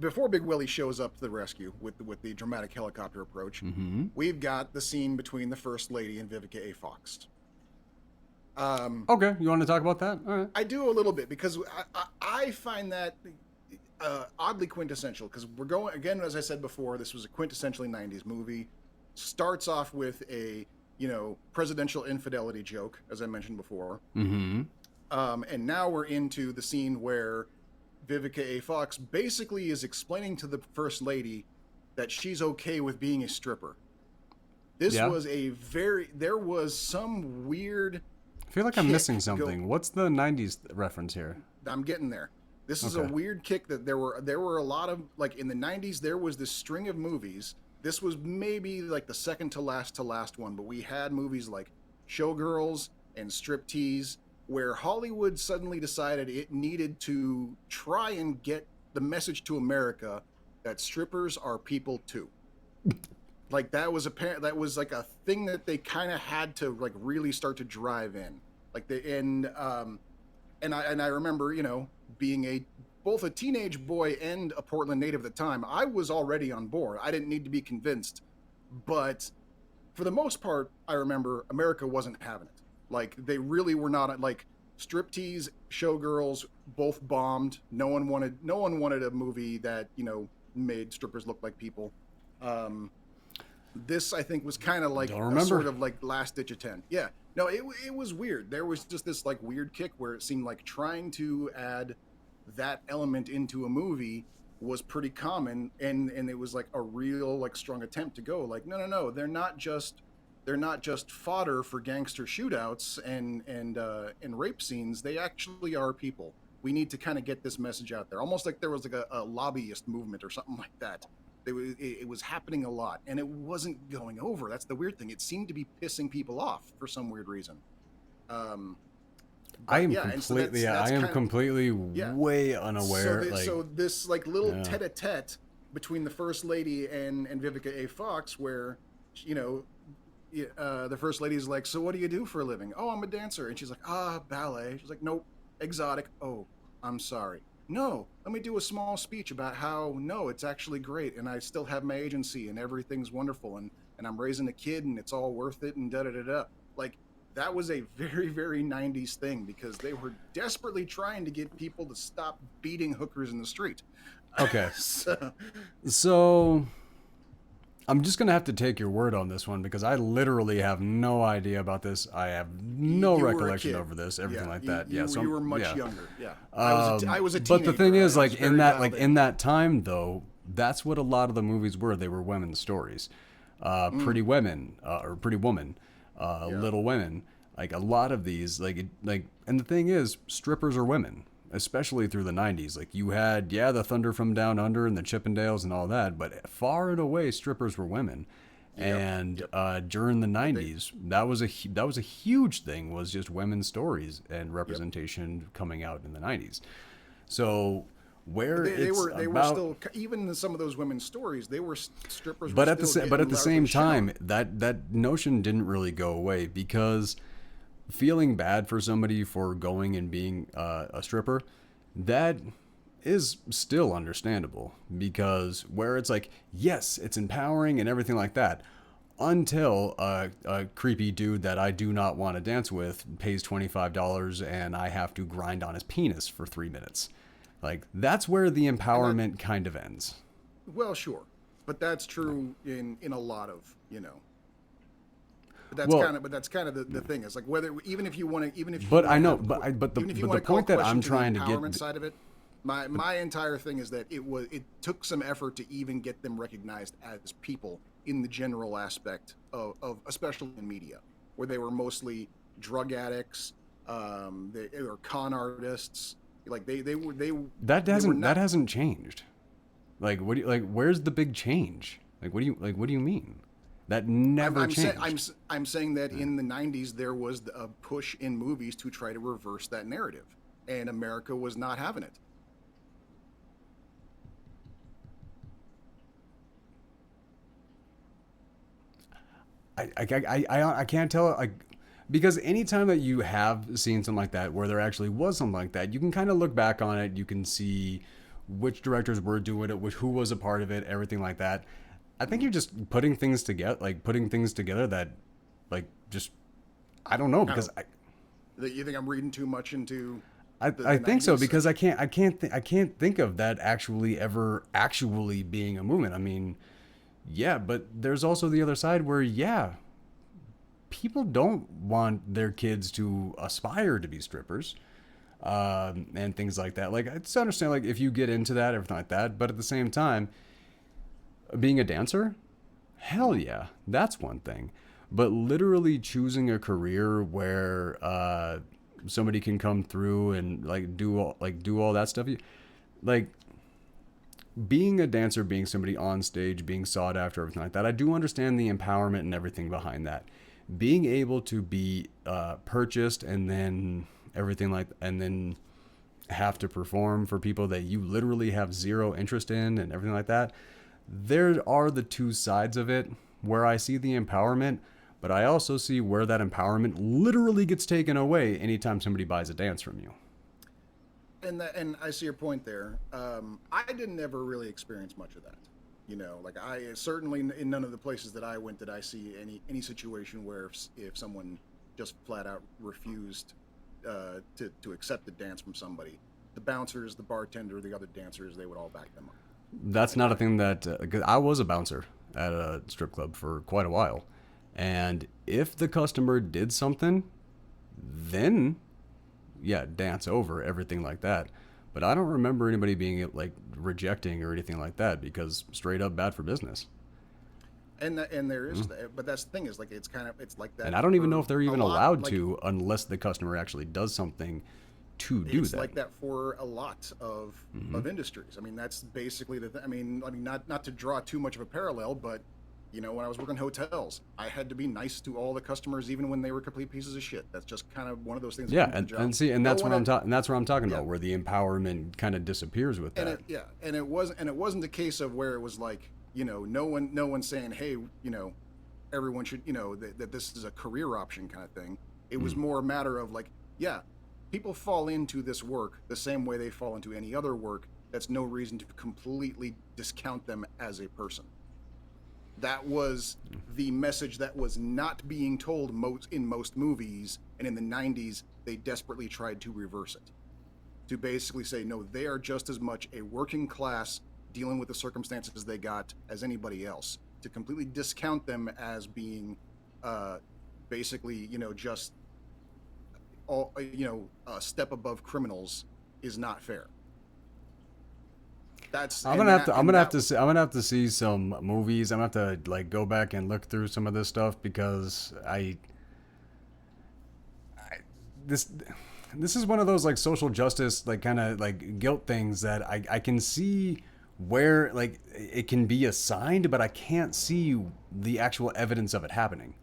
before Big Willie shows up to the rescue with the dramatic helicopter approach, we've got the scene between the First Lady and Vivica A. Fox. Okay, you want to talk about that? All right. I do a little bit because I find that oddly quintessential because we're going again, as I said before, this was a quintessentially 90s movie. Starts off with a presidential infidelity joke, as I mentioned before, and now we're into the scene where Vivica A. Fox basically is explaining to the First Lady that she's okay with being a stripper. This was there was some weird. I feel like I'm missing something. What's the 90s reference here? I'm getting there. This is a weird kick that there were a lot of, like, in the 90s there was this string of movies. This was maybe like the second to last one, but we had movies like Showgirls and Striptease where Hollywood suddenly decided it needed to try and get the message to America that strippers are people too. Like that was like a thing that they kind of had to like really start to drive in. Like and I remember, being both a teenage boy and a Portland native at the time, I was already on board. I didn't need to be convinced. But for the most part, I remember America wasn't having it. Like, they really were not, like, Striptease, Showgirls, both bombed. No one wanted a movie that, made strippers look like people. This, I think, was kind of like a sort of like last-ditch attempt. Yeah. No, it was weird. There was just this, like, weird kick where it seemed like trying to add that element into a movie was pretty common, and it was like a real like strong attempt to go like no, they're not just fodder for gangster shootouts and rape scenes. They actually are people. We need to kind of get this message out there, almost like there was like a lobbyist movement or something like that. It was happening a lot, and it wasn't going over. That's the weird thing. It seemed to be pissing people off for some weird reason. I am completely way unaware. So this like little tete-a-tete between the First Lady and Vivica A. Fox, where, the First Lady's like, so what do you do for a living? Oh, I'm a dancer. And she's like, ballet. She's like, nope, exotic. Oh, I'm sorry. No, let me do a small speech about how, no, it's actually great. And I still have my agency and everything's wonderful. And I'm raising a kid and it's all worth it and da-da-da-da. Like, that was a very, very 90s thing because they were desperately trying to get people to stop beating hookers in the street. Okay. So I'm just going to have to take your word on this one because I literally have no idea about this. I have no recollection over this, everything like that. You were much younger. Yeah. I was a teenager. But the thing is, like in that time though, that's what a lot of the movies were. They were women's stories. Pretty Women, or Pretty Woman. Little Women, like a lot of these, and the thing is, strippers are women, especially through the 90s. Like you had, the Thunder from Down Under and the Chippendales and all that, but far and away, strippers were women. And during the 90s, that was a huge thing, was just women's stories and representation coming out in the 90s. So where they were still, even in some of those women's stories, they were strippers. But at the same time, that notion didn't really go away because feeling bad for somebody for going and being a stripper, that is still understandable because where it's like, yes, it's empowering and everything like that. Until a creepy dude that I do not want to dance with pays $25 and I have to grind on his penis for 3 minutes. Like, that's where the empowerment kind of ends. Well, sure. But that's true in a lot of, But that's kind of the thing. It's like whether even if you want to But the point that I'm trying to get side of it, my entire thing is that it took some effort to even get them recognized as people in the general aspect of especially in media, where they were mostly drug addicts, they were con artists. Like that hasn't changed. Like where's the big change? Like what do you mean? That never changed. I'm saying that in the 90s there was a push in movies to try to reverse that narrative, and America was not having it. I can't tell. Because anytime that you have seen something like that, where there actually was something like that, you can kind of look back on it. You can see which directors were doing it, who was a part of it, everything like that. I think you're just putting things together, that, like, just, I don't know, because that you think I'm reading too much into. I think so, because I can't think of that ever actually being a movement. I mean, yeah, but there's also the other side where, yeah, people don't want their kids to aspire to be strippers, and things like that. Like, I just understand, like, if you get into that, everything like that, but at the same time, being a dancer, hell yeah, that's one thing. But literally choosing a career where somebody can come through and do all that stuff, like, being a dancer, being somebody on stage, being sought after, everything like that. I do understand the empowerment and everything behind that. Being able to be purchased and then and then have to perform for people that you literally have zero interest in and everything like that. There are the two sides of it where I see the empowerment, but I also see where that empowerment literally gets taken away anytime somebody buys a dance from you. And I see your point there. I didn't ever really experience much of that. Like, I certainly, in none of the places that I went did I see any situation where if someone just flat out refused to accept a dance from somebody, the bouncers, the bartender, the other dancers, they would all back them up. That's not a thing that, 'cause I was a bouncer at a strip club for quite a while, and if the customer did something, then yeah, dance over, everything like that. But I don't remember anybody being like rejecting or anything like that, because straight up bad for business. And there is that, but that's the thing, is like, it's like that. And I don't even know if they're even allowed like, to, unless the customer actually does something to do it's that. like that for a lot of industries. I mean, that's basically I mean, not to draw too much of a parallel, but when I was working hotels, I had to be nice to all the customers, even when they were complete pieces of shit. That's just kind of one of those things. Yeah, and see, and that's what I'm talking. That's what I'm talking Yeah. about, where the empowerment kind of disappears with that. And it wasn't a case of where it was like, no one saying, hey, everyone should, that this is a career option kind of thing. It was more a matter of like, yeah, people fall into this work the same way they fall into any other work. That's no reason to completely discount them as a person. That was the message that was not being told in most movies, and in the 90s, they desperately tried to reverse it. To basically say, no, they are just as much a working class dealing with the circumstances they got as anybody else. To completely discount them as being basically, just all, a step above criminals is not fair. I'm gonna have to see some movies. I'm gonna have to like go back and look through some of this stuff, because this is one of those like social justice, like kind of like guilt things that I can see where like it can be assigned, but I can't see the actual evidence of it happening.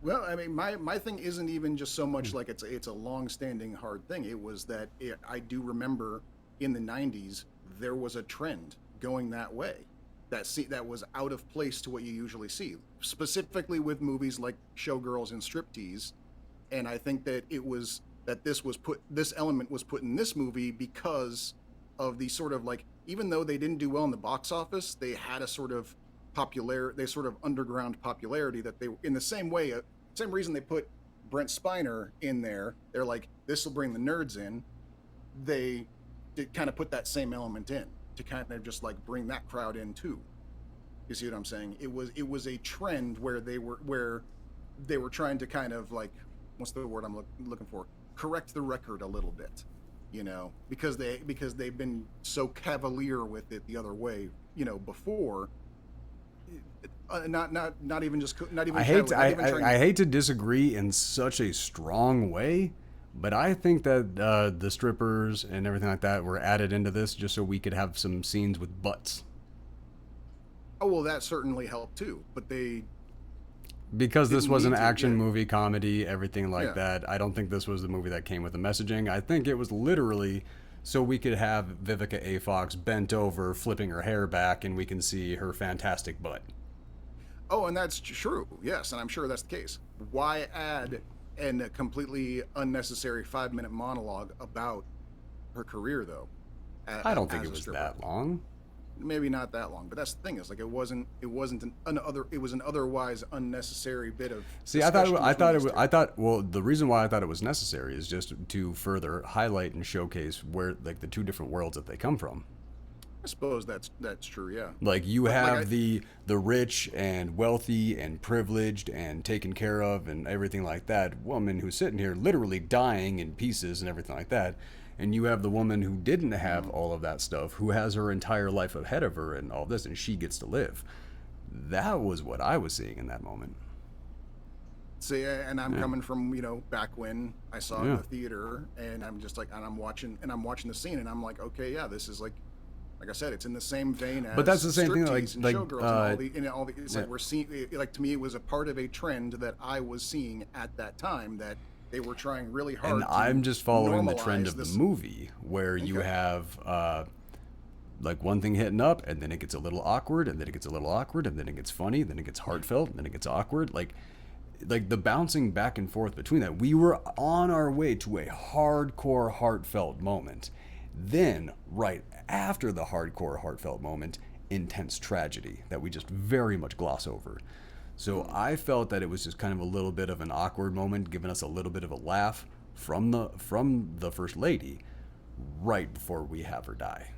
Well, I mean, my thing isn't even just so much like it's a long-standing hard thing. It was that I do remember in the 90s there was a trend going that way, that was out of place to what you usually see, specifically with movies like Showgirls and Striptease. And I think that this element was put in this movie because of the sort of like, even though they didn't do well in the box office, they had a sort of underground popularity, that they, in the same way, same reason they put Brent Spiner in there. They're like, this will bring the nerds in. They did kind of put that same element in to kind of just like bring that crowd in too. You see what I'm saying? It was a trend where they were trying to kind of like, what's the word I'm looking for? Correct the record a little bit, because they've been so cavalier with it the other way, before. Not even just not even. I hate to disagree in such a strong way, but I think that the strippers and everything like that were added into this just so we could have some scenes with butts. Oh well, that certainly helped too. But because this was an action movie, comedy, everything like that. I don't think this was the movie that came with the messaging. I think it was literally so we could have Vivica A. Fox bent over, flipping her hair back, and we can see her fantastic butt. Oh, and that's true. Yes, and I'm sure that's the case. Why add a completely unnecessary 5-minute monologue about her career though. I don't think As it a was stripper. that long. Maybe not that long, but that's the thing is like it wasn't it was an otherwise unnecessary bit of See, discussion between these two. I thought, well, the reason why I thought it was necessary is just to further highlight and showcase where, like, the two different worlds that they come from. I suppose that's true, yeah. Like, you But like have the rich and wealthy and privileged and taken care of and everything like that woman who's sitting here literally dying in pieces and everything like that. And you have the woman who didn't have all of that stuff, who has her entire life ahead of her and all this, and she gets to live. That was what I was seeing in that moment. see, and I'm Yeah. coming from back when I saw it in Yeah. the theater, and I'm just like, and I'm watching the scene, and I'm like, okay, yeah, this is like I said, it's in the same vein as But that's the same thing, like- striptease and like, showgirls and all the. It's yeah. like we're seeing, like to me, it was a part of a trend that I was seeing at that time that they were trying really hard. And to I'm just following the trend normalize of the this. movie, where you Okay. have like one thing hitting up, and then it gets a little awkward, and then it gets a little awkward, and then it gets funny, then it gets heartfelt, and then it gets awkward. Like the bouncing back and forth between that. We were on our way to a hardcore heartfelt moment. Then, right after the hardcore heartfelt moment, intense tragedy that we just very much gloss over. So I felt that it was just kind of a little bit of an awkward moment, giving us a little bit of a laugh from the first lady right before we have her die.